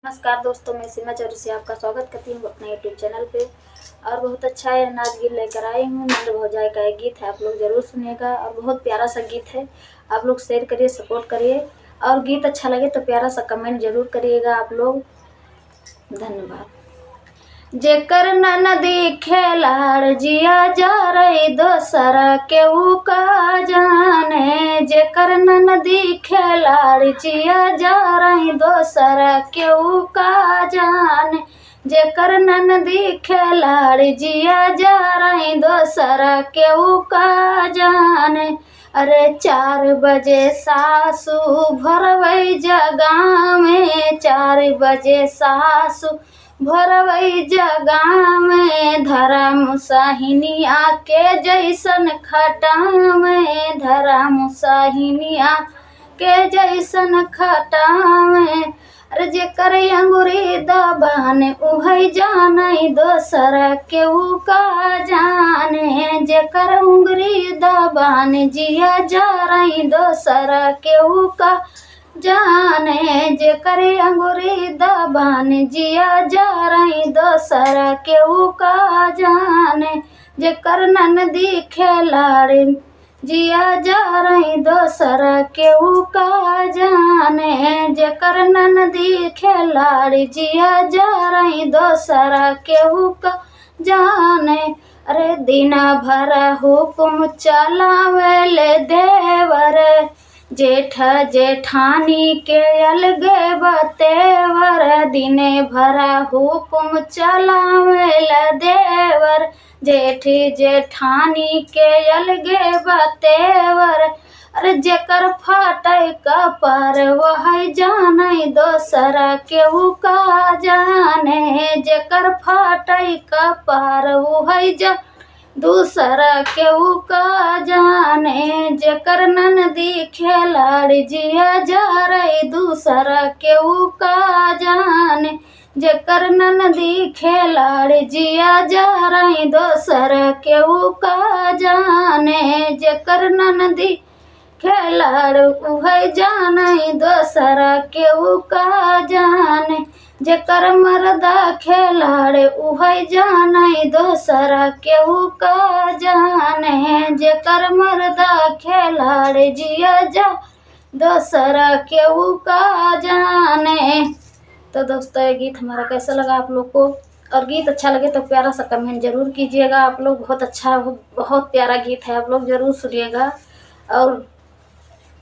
नमस्कार दोस्तों, मैं सीमा चौरसिया आपका स्वागत करती हूँ अपने यूट्यूब चैनल पे। और बहुत अच्छा है नाच गीत लेकर आई हूँ। नंद भौजाई का एक गीत है, आप लोग ज़रूर सुनिएगा। और बहुत प्यारा सा गीत है, आप लोग शेयर करिए, सपोर्ट करिए। और गीत अच्छा लगे तो प्यारा सा कमेंट ज़रूर करिएगा आप लोग। धन्यवाद। जेकर ननदी खेलाड़ जिया जा रही दोसरा केहू का जाने। जेकर ननदी खेलाड़ जिया जा रही दोसरा केहू का जाने। जेकर ननदी खेलाड़ जिया जा रही दोसरा केहू का जाने। अरे 4 बजे सासू भरवई जगह में, 4 बजे सासू भरवई जगह में। धरा मुसाहिनिया के जैसन खटा में, धरा मुसाहिनिया के जैसन खटा में। अरे जेकर अंगूरी दबाने उहै जाने दोसरा केहू का जाने। जेकर अंगूरी दबाने जिया जा रही दोसरा केहू का जाने। जेकर अंगूरी दबाने जिया जा रही दोसरा केहू का जाने। जेकर ननदी खेलाड़ी जिया जा रही दोसरा केहू का जाने। जेकर ननदी खेलाड़ी जिया जा रही दोसरा केहू का जाने। अरे दिन भर हुकुम चलावेले देवर, जेठ जेठानी के अलगे बतेवर। दिने भरा हुकुम चलावेला देवर, जेठी जेठानी के अलगे बतेवर। अरे जेकर फाटै कपार वह जाने दोसरा केहू का जाने। जेकर फाटै कपार वह जा दूसरा केहू का जाने। जेकर ननदी खेलाड़ जिया जा रही दूसरा केहू का जाने। जेकर ननदी खेलाड़ जिया जा रही दोसरा केहू का जाने। जेकर ननदी खेलाड़ उहै जाने दोसरा केहू का जाने। जेकर मर्दा खेलाड़ उहै जाने दोसरा केहू का जाने। जेकर मर्दा खेलाड़ जिया जा दोसरा केहू का जाने। तो दोस्तों, ये गीत हमारा कैसा लगा आप लोग को? और गीत अच्छा लगे तो प्यारा सा कमेंट ज़रूर कीजिएगा आप लोग। बहुत अच्छा, बहुत प्यारा गीत है, आप लोग ज़रूर सुनिएगा और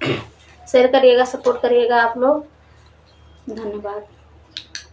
शेयर करिएगा, सपोर्ट करिएगा आप लोग। धन्यवाद।